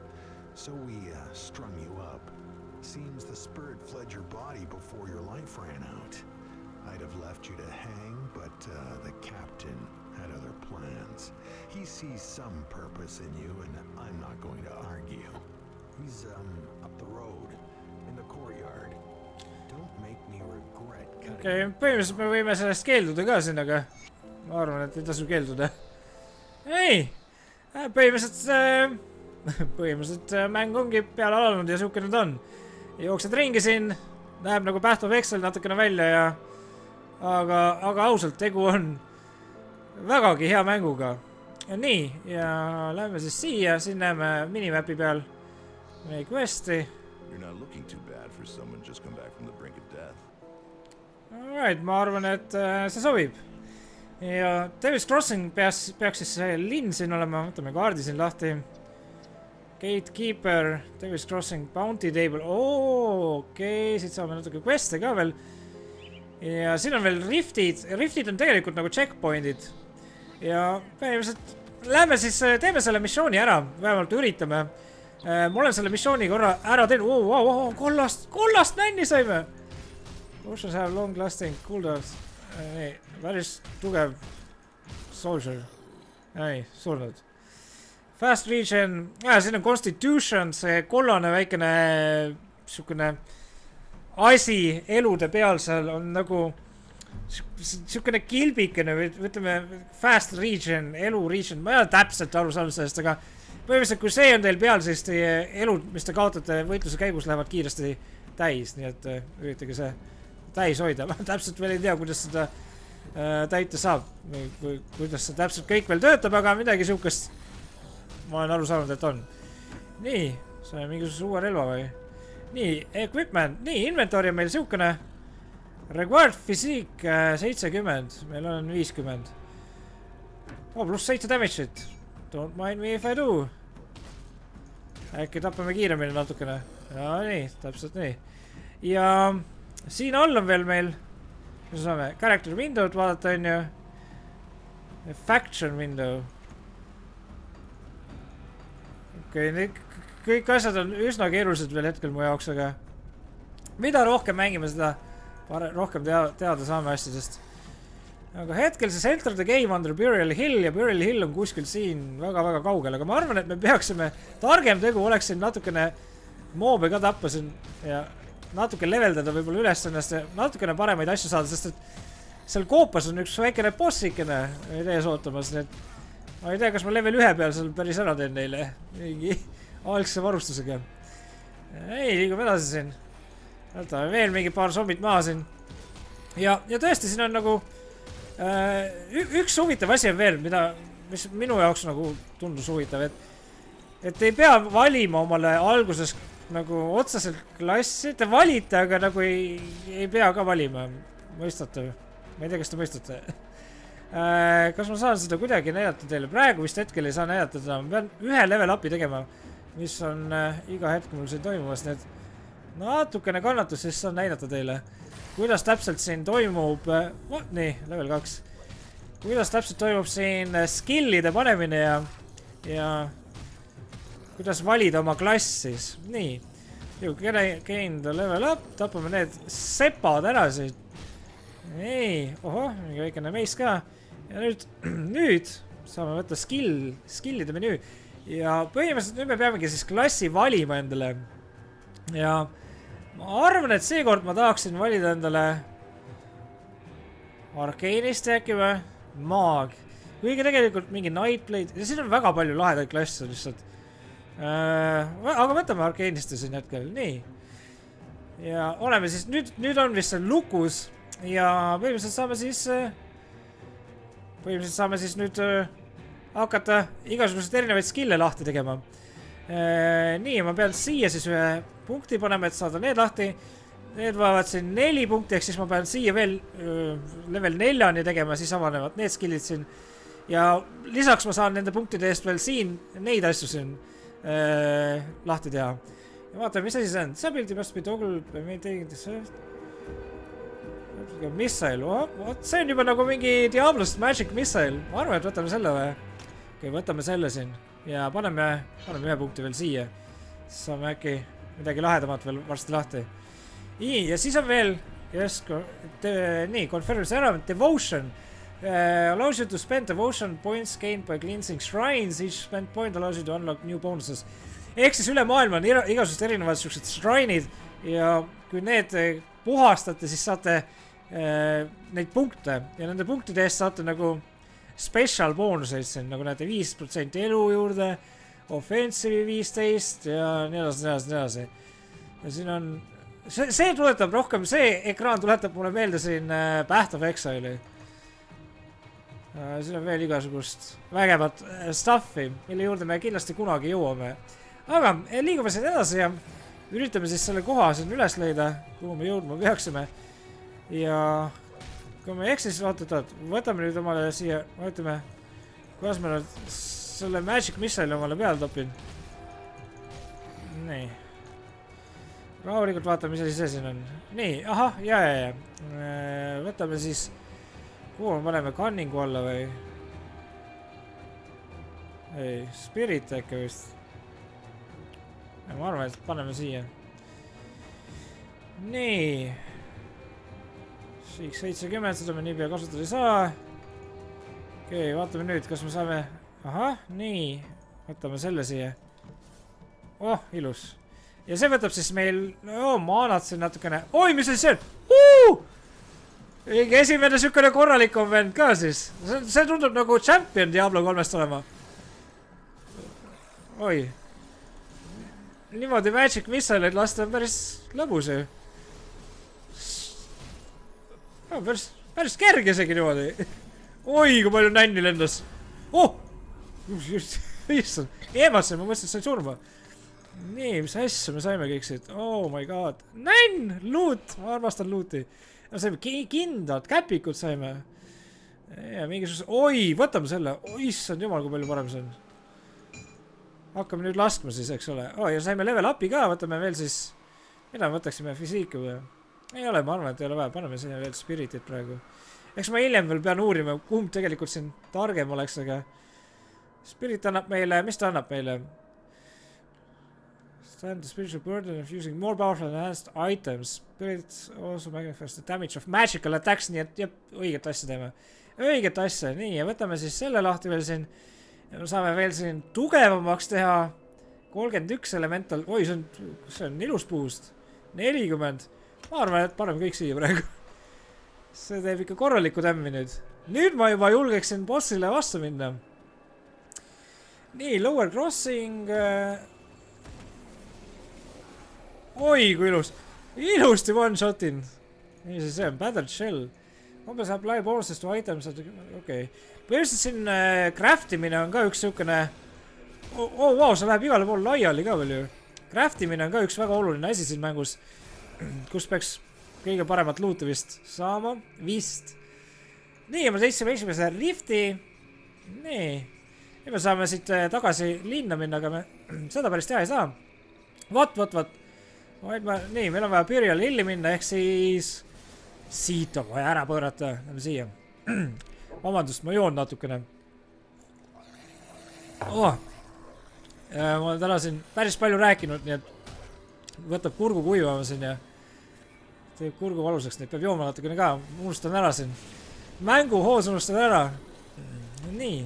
so we strung you up. Seems the spirit fled your body before your life ran out. I'd have left you to hang, but the captain had other plans. He sees some purpose in you, and I'm not going to argue. He's up the road, in the courtyard. Don't make me regret cutting. Okay, põhimõtteliselt me võime sellest keelduda ka siin, aga ma arvan, et ei tasu keelduda. Ei, põhimõtteliselt mäng ongi peale alanud ja siuke nüüd on. Jooksed ringi siin, näeb nagu Path of Exile natukene välja ja aga ausalt, tegu on vägagi hea mänguga. Ja nii, ja lähme siis siia, siin näeme minimapi peal meie questi. You're not looking too bad for someone just come back from the brink of death. Alright, ma arvan, et see sobib. Ja Devil's Crossing peaks siis see linn siin olema, võtame kaardi siin lahti. Gatekeeper, Devil's Crossing, Bounty Table, okei, siit saame natuke queste ka veel. Ja siin on veel riftid on tegelikult nagu checkpointid. Ja põhimõtteliselt lähme siis, teeme selle missiooni ära, vähemalt üritame. Ma olen selle missiooni korra ära teinud, kollast nänni saime. Potions have long lasting cooldowns. Päris tugev soldier. Ei, surnud. Fast region, siin on Constitution, see kollane väikene siukene asi elude peal seal on nagu siukene kilbikene või ütleme fast region, elu region, ma ei ole täpselt aru saanud sellest, aga põhimõtteliselt kui see on teil peal, siis teie elud, mis te kaotate võitluse käigus, lähevad kiiresti täis, nii et üritage see täis hoida. Ma täpselt veel ei tea, kuidas seda täita saab. Kuidas see täpselt kõik veel töötab, aga midagi siukest ma olen aru saanud, et on. Nii, see on mingisuguse uue relva või? Nii, equipment. Nii, inventory on meil siukene. Required physique 70. Meil on 50. Pluss 7 damage'it. Don't mind me if I do. Äkki tapame kiiremini natukene. Ja nii, täpselt nii. Ja siin all on veel meil, mis saame, character window'd vaadata, on ju. Faction window. Okei, kõik asjad on üsna keerulised veel hetkel mu jaoks, aga mida rohkem mängime, seda rohkem teada saame asjadest. Aga hetkel see Enter the Game under Burial Hill ja Burial Hill on kuskil siin väga-väga kaugel, aga ma arvan, et me peaksime, targem tegu oleks siin natukene moobe ka tappa siin ja natuke leveldada võib-olla üles ennast ja natukene paremaid asju saada, sest et seal koopas on üks väikene bossikene ees ootamas, nii et ma ei tea, kas ma level 1 peal seal päris ära teen neile mingi algse varustusega. Ei, liigume edasi siin. Võtame veel mingi paar zombit maha siin. Ja tõesti, siin on nagu üks huvitav asi on veel, mis minu jaoks nagu tundus huvitav, et ei pea valima omale alguses nagu otseselt klassi, te valite, aga nagu ei pea ka valima. Mõistate? Ma ei tea, kas te mõistate. Kas ma saan seda kuidagi näidata teile? Praegu vist hetkel ei saa näidata seda. Ma pean ühe level upi tegema, mis on iga hetk mul siin toimumas. Nii et natukene kannatus, siis saan näidata teile, kuidas täpselt siin toimub. Nii, level 2. Kuidas täpselt toimub siin skillide panemine ja kuidas valida oma klass siis. Nii, gain the level up. Tapame need sepad ära siit. Nii, mingi väikene meis ka. Ja nüüd saame võtta skillide menüü ja põhimõtteliselt nüüd me peamegi siis klassi valima endale ja ma arvan, et seekord ma tahaksin valida endale Arcanist äkki või Maag, kuigi tegelikult mingi Nightblade ja siin on väga palju lahedaid klasse lihtsalt aga võtame Arcanist siin hetkel, nii ja oleme siis, nüüd on vist see lukus ja põhimõtteliselt saame siis nüüd hakata igasuguseid erinevaid skille lahti tegema. Nii, ma pean siia siis ühe punkti panema, et saada need lahti. Need vajavad siin 4 punkti, ehk siis ma pean siia veel level 4-ni tegema, siis avanevad need skillid siin. Ja lisaks ma saan nende punktide eest veel siin neid asju siin lahti teha. Ja vaatame, mis asi see on. Disability must be toggled by maintaining the surf. Missile, see on juba nagu mingi Diablost Magic Missile. Ma arvan, et võtame selle või? Okei, võtame selle siin. Ja paneme ühe punkti veel siia. Siis saame äkki midagi lahedamat veel varsti lahti. Nii, ja siis on veel nii, Confirms Element Devotion allows you to spend devotion points gained by cleansing shrines. Each spent point allows you to unlock new bonuses. Ehk siis üle maailma on igasugused erinevad sellised shrine'id ja kui need puhastate, siis saate neid punkte ja nende punktide eest saate nagu special boonuseid siin, nagu näete 5% elu juurde, offensive'i 15 ja nii edasi. Ja siin on, see tuletab rohkem, see ekraan tuletab mulle meelde siin Path of Exile'i. Siin on veel igasugust vägevat stuffi, mille juurde me kindlasti kunagi jõuame. Aga liigume siin edasi ja üritame siis selle koha siin üles leida, kuhu me jõudma peaksime. Ja kui me eksis vaatad, võtame nüüd omale siia, vaatame, kuidas ma nüüd selle Magic Missile omale peale topin. Nii. Rahulikult vaatame, mis asi see siin on. Nii, ahah, ja. Võtame siis, kuhu me paneme Cunningu alla või? Ei, Spirit äkki vist. Ja ma arvan, et paneme siia. Nii. X70, seda me nii pea kasutada ei saa. Okei, vaatame nüüd, kas me saame... Ahah, nii. Võtame selle siia. Ilus. Ja see võtab siis meil... maanad siin natukene... Oi, mis see on? Esimene sükene korralik on vend ka siis. See tundub nagu champion Diablo 3-st olema. Oi. Niimoodi Magic Missile'id lasta on päris lõbus ju. päris kerge isegi niimoodi. Oi, kui palju nänni lendas. Oh! Issand, eemasin, ma mõtlesin, et sain surma. Nii, mis asja me saime kõik siit? Oh my god. Nänn! Loot! Ma armastan looti. Saime kindlad, käpikud saime. Ja mingisuguse... Oi, võtame selle. Issand jumal, kui palju parem see on. Hakkame nüüd laskma siis, eks ole. Oh, ja saime level up'i ka. Võtame veel siis... Mida me võtaksime? Fysiiku või? Ei ole, ma arvan, et ei ole vaja. Paneme sinna veel spiritit praegu. Eks ma hiljem veel pean uurima, kumb tegelikult siin targem oleks, aga... Spirit annab meile... Mis ta annab meile? Stand the spiritual burden of using more powerful enhanced items. Spirit also magnifies the damage of magical attacks. Nii et jep, õiget asja teeme. Õiget asja. Nii, ja võtame siis selle lahti veel siin. Ja me saame veel siin tugevamaks teha. 31 elemental. Oi, see on ilus boost. 40. Ma arvan, et paneme kõik siia praegu. See teeb ikka korralikku tämmi nüüd. Nüüd ma juba julgeksin bossile vastu minna. Nii, lower crossing. Oi, kui ilus. Ilusti one-shotin. Nii see on. Battered shell. Umbes apply bonuses to items. Okei. Põhimõtteliselt siin craftimine on ka üks siukene... Oh, wow, see läheb igale pool laiali ka veel ju. Craftimine on ka üks väga oluline asi siin mängus. Kus peaks kõige paremat looti vist saama. Vist. Nii, me seitsime esimese rifti. Nii. Ja me saame siit tagasi linna minna, aga me seda päris teha ei saa. Vot. Nii, meil on vaja Burial Hilli minna, ehk siis... Siit on vaja ära pöörata. Lähme siia. Vabandust, ma joon natukene. Ma olen täna siin päris palju rääkinud, nii et võtab kurgu kuivama siin ja teeb kurgu valusaks, nii et peab jooma natukene ka. Unustan ära siin. Mänguhoos unustan ära. Nii.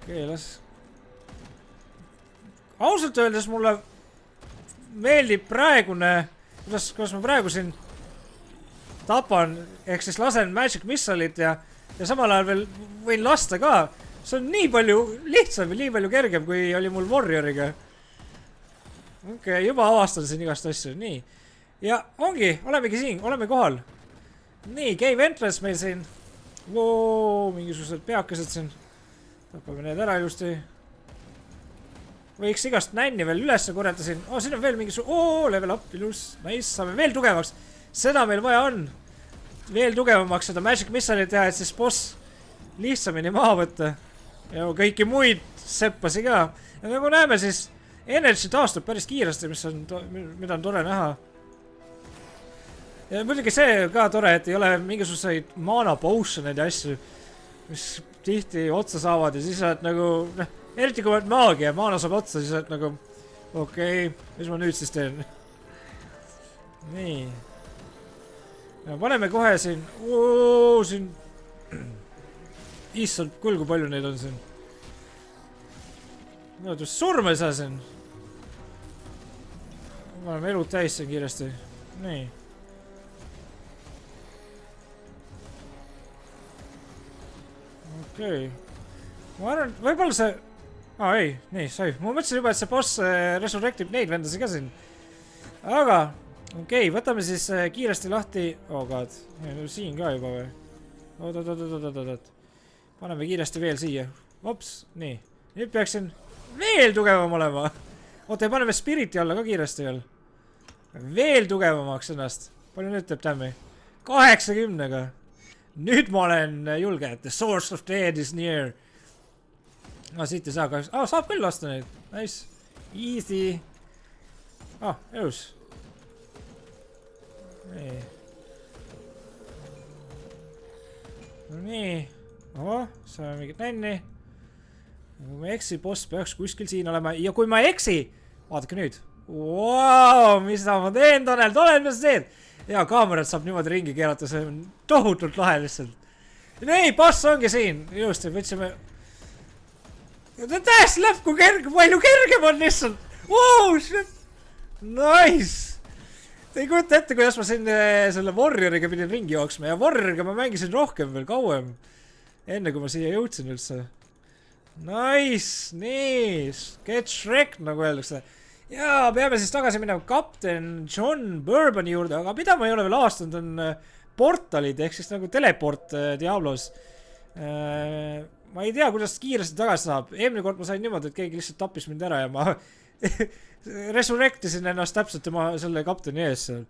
Okei, las... Ausalt öeldes mulle meeldib praegune... Kuidas ma praegu siin tapan, ehk siis lasen Magic Missile'it ja samal ajal veel võin lasta ka. See on nii palju lihtsam ja nii palju kergem, kui oli mul Warrioriga. Okei, juba avastan siin igast asju. Nii. Ja ongi, olemegi siin, oleme kohal. Nii, Cave Entrance meil siin. Voo, mingisugused peakesed siin. Tapame need ära ilusti. Võiks igast nänni veel ülesse korjata siin. Siin on veel mingisugune... level up, ilus. Nice, saame veel tugevaks. Seda meil vaja on. Veel tugevamaks seda Magic Missile'i teha, et siis boss lihtsamini maha võtta. Ja kõiki muid seppasi ka. Ja nagu näeme, siis energy taastub päris kiiresti, mida on tore näha. Ja muidugi see ka tore, et ei ole mingisuguseid mana potion'id ja asju, mis tihti otsa saavad ja siis oled nagu... Eriti kui oled maagia, maana saab otsa, siis oled nagu... Okei, mis ma nüüd siis teen? Nii. Ja paneme kohe siin... siin... Issand, küll kui palju neid on siin. No, surma ei saa siin. Paneme elud täis siin kiiresti. Nii. Okei. Ma arvan, võib-olla see... ei, nii, sai. Ma mõtlesin juba, et see boss resurrectib neid vendasi ka siin. Aga, okei, võtame siis kiiresti lahti... Oh god, siin ka juba või? Oot. Paneme kiiresti veel siia. Ops, nii. Nüüd peaksin veel tugevam olema. Oota, ja paneme spiriti alla ka kiiresti veel. Veel tugevamaks ennast. Palju nüüd teeb tämmi? 80-ga. Nüüd ma olen julge, et the source of dead is near. Siit ei saa kahjuks. Saab küll lasta neid. Nice. Easy. Elus. Nii. No nii. Saame mingit nänni. Kui ma eksi, boss peaks kuskil siin olema. Ja kui ma eksi, vaadake nüüd. Wow, mis ma teen, Tanel? Tanel, mis sa teed? Ja kaamerat saab niimoodi ringi keerata, see on tohutult lahe lihtsalt. Nii, boss ongi siin. Ilusti, võtsime... Ta täiesti läheb, kui palju kergem on lihtsalt. Wow, shit. Nice. Te ei kujuta ette, kuidas ma siin selle Warrioriga pidin ringi jooksma. Ja Warrioriga ma mängisin rohkem veel kauem. Enne kui ma siia jõudsin üldse. Nice, nii. Get Shrek, nagu öeldakse. Ja peame siis tagasi minema kapten John Bourboni juurde. Aga mida ma ei ole veel aastanud, on portalid ehk siis nagu teleport Diablos. Ma ei tea, kuidas kiiresti tagasi saab. Eelmine kord ma sain niimoodi, et keegi lihtsalt tappis mind ära ja ma resurrectisin ennast täpselt tema selle kapteni ees seal.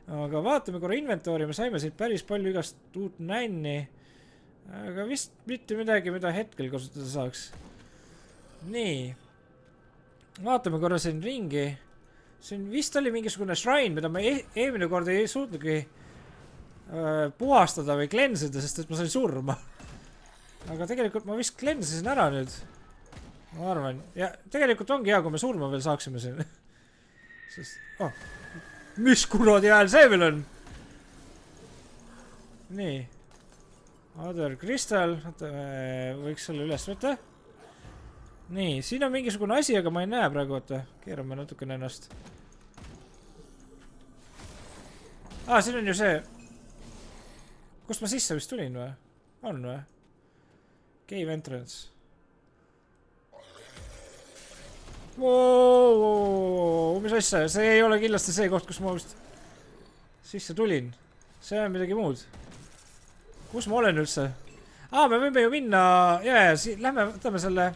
Aga vaatame korra inventoori, me saime siit päris palju igast uut nänni. Aga vist mitte midagi, mida hetkel kasutada saaks. Nii. Vaatame korra siin ringi. Siin vist oli mingisugune shrine, mida ma eelmine kord ei suutnudki puhastada või cleansida, sest et ma sain surma. Aga tegelikult ma vist cleansisin ära nüüd. Ma arvan. Ja tegelikult ongi hea, kui me surma veel saaksime siin. Sest, mis kuradi hääl see veel on? Nii. Other crystal. Võiks selle üles võtta. Nii, siin on mingisugune asi, aga ma ei näe praegu, oota. Keerame natukene ennast. Siin on ju see. Kust ma sisse vist tulin või? On või? Cave entrance. Mis asja? See ei ole kindlasti see koht, kus ma vist sisse tulin. See on midagi muud. Kus ma olen üldse? Me võime ju minna. Lähme võtame selle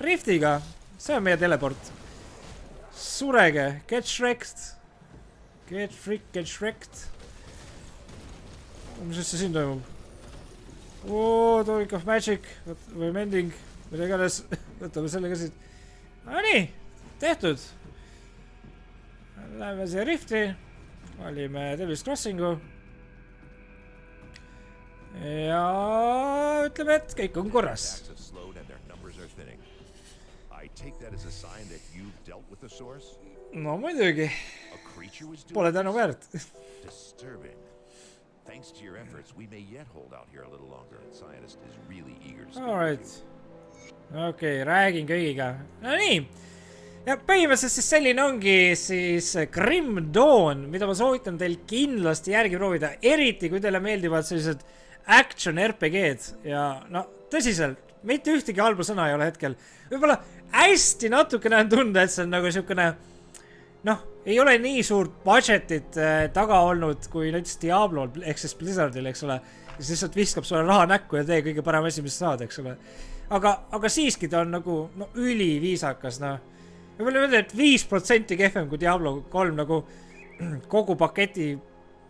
riftiga. See on meie teleport. Surege. Get shreked. Get shreked. Mis asja siin toimub? Toic of magic. Või mending. Mida iganes. Võtame selle ka siit. Nii, tehtud. Läheme siia rifti. Valime Devil's Crossingu. Ja ütleme, et kõik on korras. No muidugi. Pole tänu väärt. Alright. Okei, räägin kõigiga. No nii. Ja põhimõtteliselt siis selline ongi siis Grim Dawn, mida ma soovitan teil kindlasti järgi proovida. Eriti, kui teile meeldivad sellised action RPG-d. Ja no tõsiselt, mitte ühtegi halba sõna ei ole hetkel. Võib-olla hästi natukene on tunda, et see on nagu siukene, ei ole nii suurt budgetit taga olnud, kui näiteks Diablol, ehk siis Blizzardil, eks ole. Siis lihtsalt viskab sulle raha näkku ja tee kõige parem asi, mis saad, eks ole. Aga siiski ta on nagu, üli viisakas, Võib-olla öelda, et 5% kehvem kui Diablo 3 nagu kogu paketi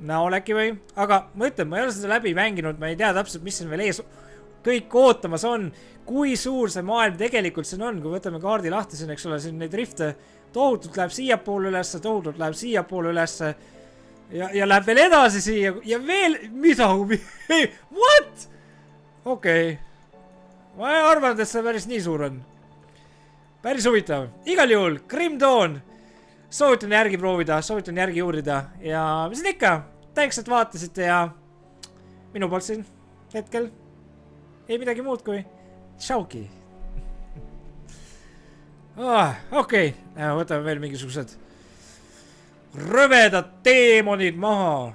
näol äkki või. Aga ma ütlen, ma ei ole seda läbi mänginud, ma ei tea täpselt, mis siin veel ees kõik ootamas on. Kui suur see maailm tegelikult siin on, kui võtame kaardi lahti siin, eks ole, siin neid rifte tohutult läheb siiapoole ülesse, tohutult läheb siiapoole ülesse. Ja läheb veel edasi siia ja veel, mida? What? Okei. Ma ei arvanud, et see päris nii suur on. Päris huvitav. Igal juhul, Grim Dawn. Soovitan järgi proovida, soovitan järgi uurida. Ja mis on ikka? Thanks, et vaatasite ja minu poolt siin hetkel ei midagi muud kui tšauki. Okei, võtame veel mingisugused rõvedad teemonid maha.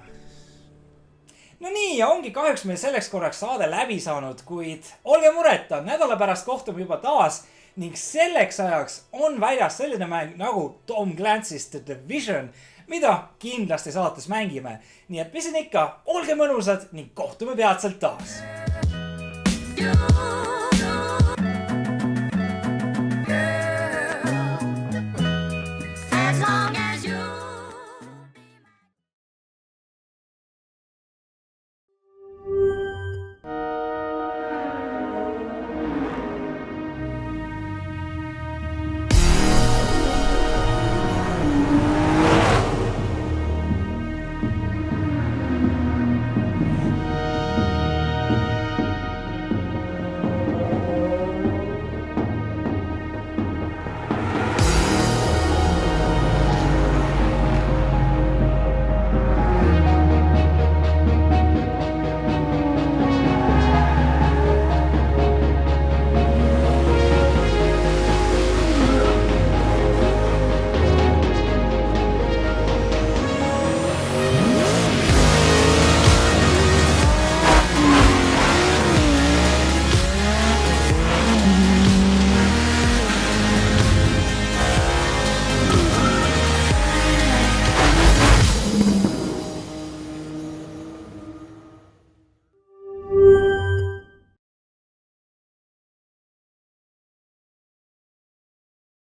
No nii, ja ongi kahjuks meil selleks korraks saade läbi saanud, kuid olge mureta, nädala pärast kohtume juba taas ning selleks ajaks on väljas selline mäng nagu Tom Clancy's The Division, mida kindlasti saates mängime. Nii et mis on ikka, olge mõnusad ning kohtume peatselt taas.